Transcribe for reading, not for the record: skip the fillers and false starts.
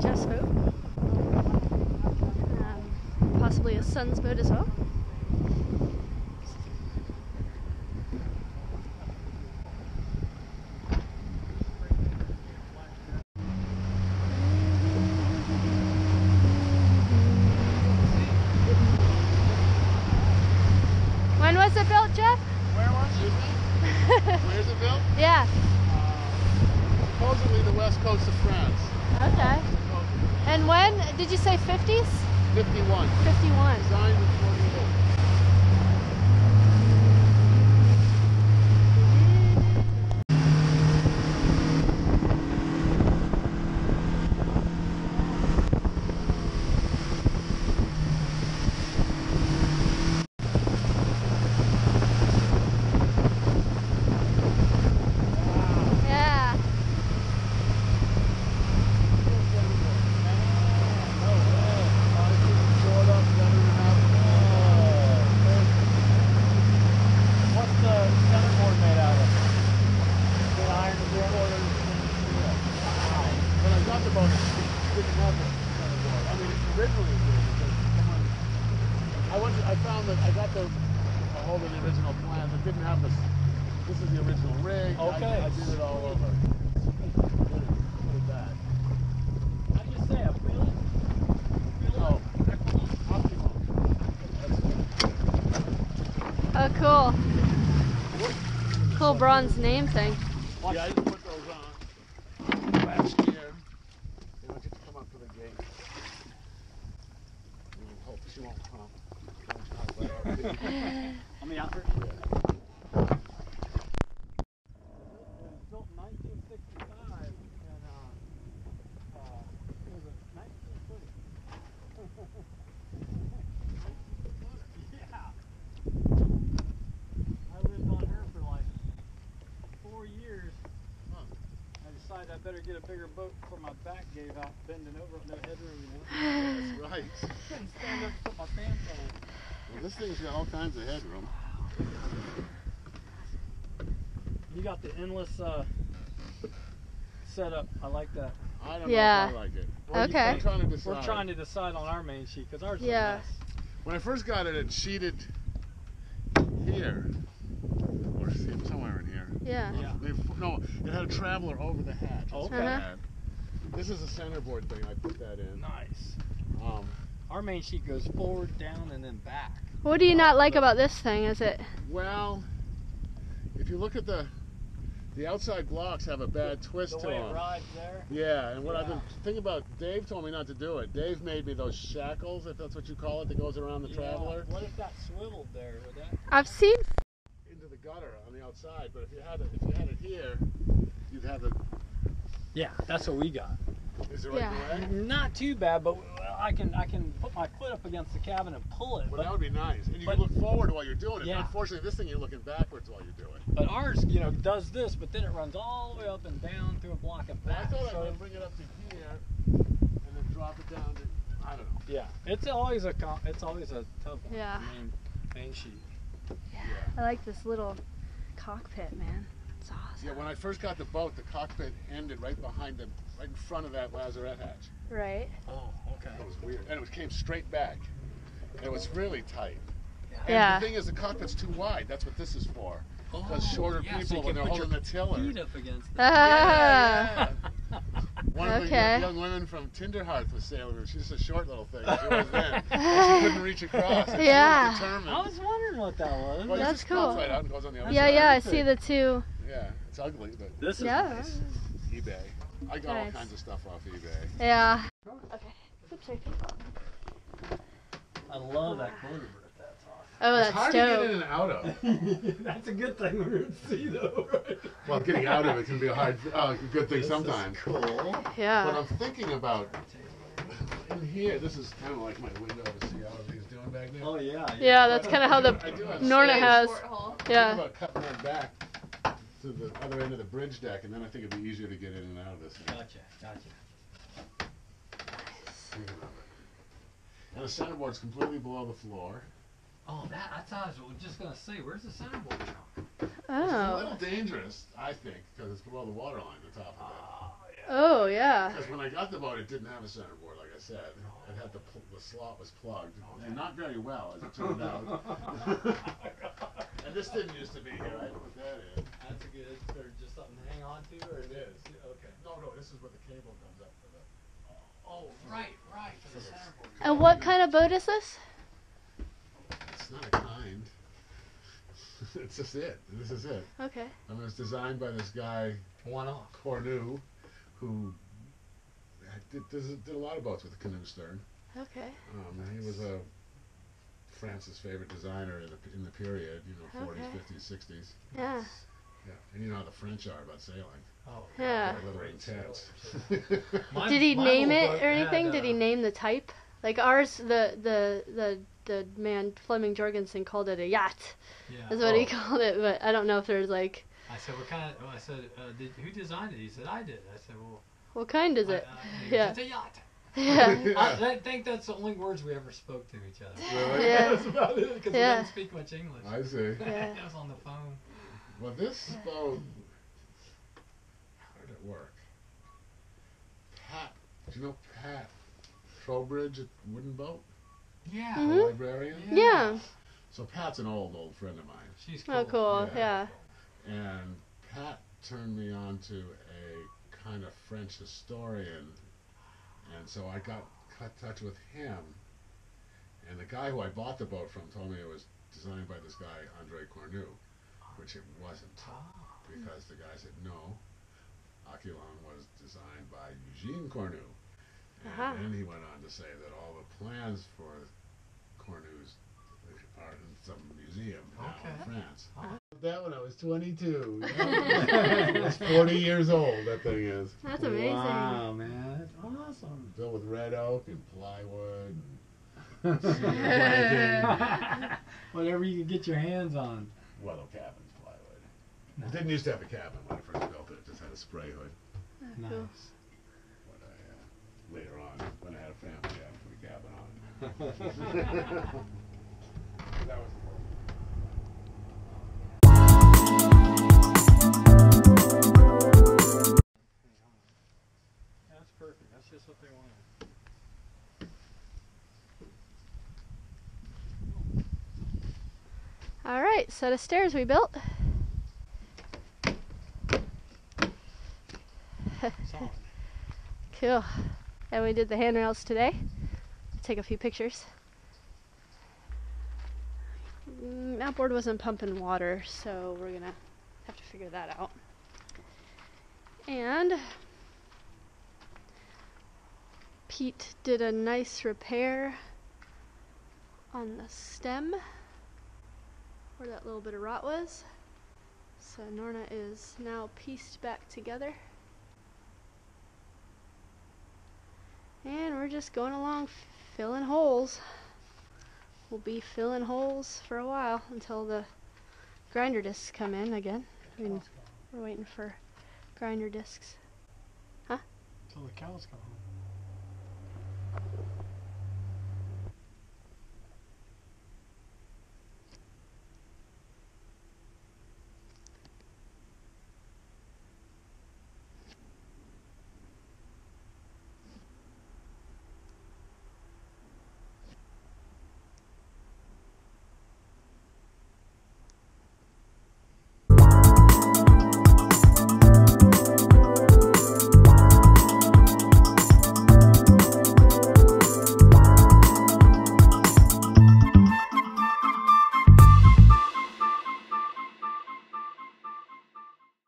Jeff's boat. Possibly his son's boat as well. When was it built, Jeff? Where was it? Where's it built? Yeah. Supposedly the west coast of France. Okay. And when did you say 50s? 51. 51. Designed in 48. I found that I got a hold of the original plans. It didn't have this. This is the original rig. Okay. I did it all over. Pretty bad. How do you say it? Really? Oh, optimal. Oh, cool. Cool bronze name thing. Yeah, I just put those on last year. They want you to come up to the gate. And hope she won't come. On the outer? Yeah. Built in 1965 and it was a 1930. Yeah. I lived on her for like 4 years. Huh. I decided I better get a bigger boat before my back gave out, bending over, no headroom, you know. That's right. Couldn't stand up and put my pants on. Well, this thing's got all kinds of headroom. You got the endless setup. I like that. I don't Yeah. know if I like it. Okay. I'm trying to decide. We're trying to decide on our main sheet because ours is Yeah. a mess. When I first got it, it sheeted here. Or somewhere in here. Yeah. Yeah. No, it had a traveler over the hatch. That's what it Uh-huh. had. This is a centerboard thing. I put that in. Nice. Our main sheet goes forward, down, and then back. What do you not like about this thing? Is it? Well, if you look at the outside blocks have a bad twist The to way them. it rides there. Yeah, and what I've been thinking about, Dave told me not to do it. Dave made me those shackles, if that's what you call it, that goes around the traveler. What if that swiveled there? Would that? I've seen. Into the gutter on the outside, but if you had it here, you'd have it. Yeah, that's what we got. Is it right Yeah. in the way? Not too bad, but I can put my foot up against the cabin and pull it. Well, But, that would be nice. And you but- can look forward while you're doing it. Yeah. Unfortunately, this thing you're looking backwards while you're doing. but ours, does this, but then it runs all the way up and down through a block and Well, I back. thought so I would bring it up to here and then drop it down to, I don't know. yeah, it's always a tough one. Yeah. Main sheet. I like this little cockpit, man. It's awesome. Yeah, when I first got the boat, the cockpit ended right in front of that lazarette hatch. Right. Oh, okay. It was weird. And it came straight back. And it was really tight. And Yeah. the thing is, the cockpit's too wide. That's what this is for. Oh, Because shorter yeah, so people, you when can they're put holding your the tiller. feet up against it. Ah. One of the Okay. young women from Tinderhearth was sailing her. She's just a short little thing. She was then. And she couldn't reach across. And Yeah. She was determined. I was wondering what that was. Well, it That's just comes cool. right out and goes on the other Yeah, side. yeah. I see the two. Yeah, it's ugly, but This is Yeah. nice. eBay. I got all Nice. kinds of stuff off eBay. Yeah. Okay. Oops, sorry. I love that quarter berth. That's awesome. Oh, It's that's hard to get dope. in and out of. That's a good thing we're at sea, though, right? Well, getting out of it can be a good thing This sometimes. is cool. But Yeah. I'm thinking about in here. This is kind of like my window to see how everything's doing back there. Oh yeah. Yeah, that's kind of how the I do have Norna space. has. I'm Yeah. thinking about cutting that back to the other end of the bridge deck, and then I think it'd be easier to get in and out of this thing. Gotcha. Thinking of it. And the centerboard's completely below the floor. Oh, that's what I was just gonna say. Where's the soundboard now? It's a little Oh. dangerous, I think, because it's below the water line, the top of it. Oh, yeah. Oh, yeah. Because when I got the boat, it didn't have a centerboard, like I said. It had the slot was plugged, and not very well, as it turned out. And this didn't used to be here. I put that in. That's a good, or just something to hang on to, or It is. Okay. No, this is where the cable comes up for the. Oh, right, for the centerboard. And what kind of boat is this? It's not a kind. It's just it. This is it. Okay. I mean, it was designed by this guy, One off. Cornu, who did a lot of boats with a canoe stern. Okay. He was France's favorite designer in the period, 40s, Okay. 50s, 60s. Yeah. Yeah, and you know how the French are about sailing. Oh, Yeah. They're a little intense. Did he name it or anything? Did he name the type? Like ours, the man Fleming Jorgensen called it a yacht. Yeah. Is what he called it, but I don't know if there's like. I said, what kind of? I said, who designed it? He said, I did. I said, well. What kind is it? Yeah. It's a yacht. Yeah. I think that's the only words we ever spoke to each other. Really? Yeah. That's about it, because we Yeah. didn't speak much English. I see. Yeah. It was on the phone. Well, this boat, how did it work? Pat, do you know Pat Trowbridge at Wooden Boat? Yeah. The Mhm. librarian? Yeah. So Pat's an old friend of mine. She's cool. Oh, cool. Yeah. Yeah. And Pat turned me on to a kind of French historian, and so I got touch with him. And the guy who I bought the boat from told me it was designed by this guy, Andre Cornu, which it wasn't, because the guy said no. Aquilon was designed by Eugene Cornu. And then he went on to say that all the plans for Cornu's are in some museum now in France. That when I was 22. It's 40 years old, that thing is. That's amazing. Wow, man, that's awesome. Built with red oak and plywood. Whatever you can get your hands on. Weather cabins, plywood. It didn't used to have a cabin when I first built it. It just had a spray hood. Nice. But later on, when I had a family, I put a cabin on. That was That's perfect. That's just what they wanted. All right, set of stairs we built. Solid. Cool. And we did the handrails today. Take a few pictures. Outboard wasn't pumping water, so we're gonna have to figure that out. And Pete did a nice repair on the stem where that little bit of rot was. So Norna is now pieced back together. And we're just going along filling holes. We'll be filling holes for a while until the grinder discs come in again. I mean, we're waiting for grinder discs. Huh? Until the cows come home.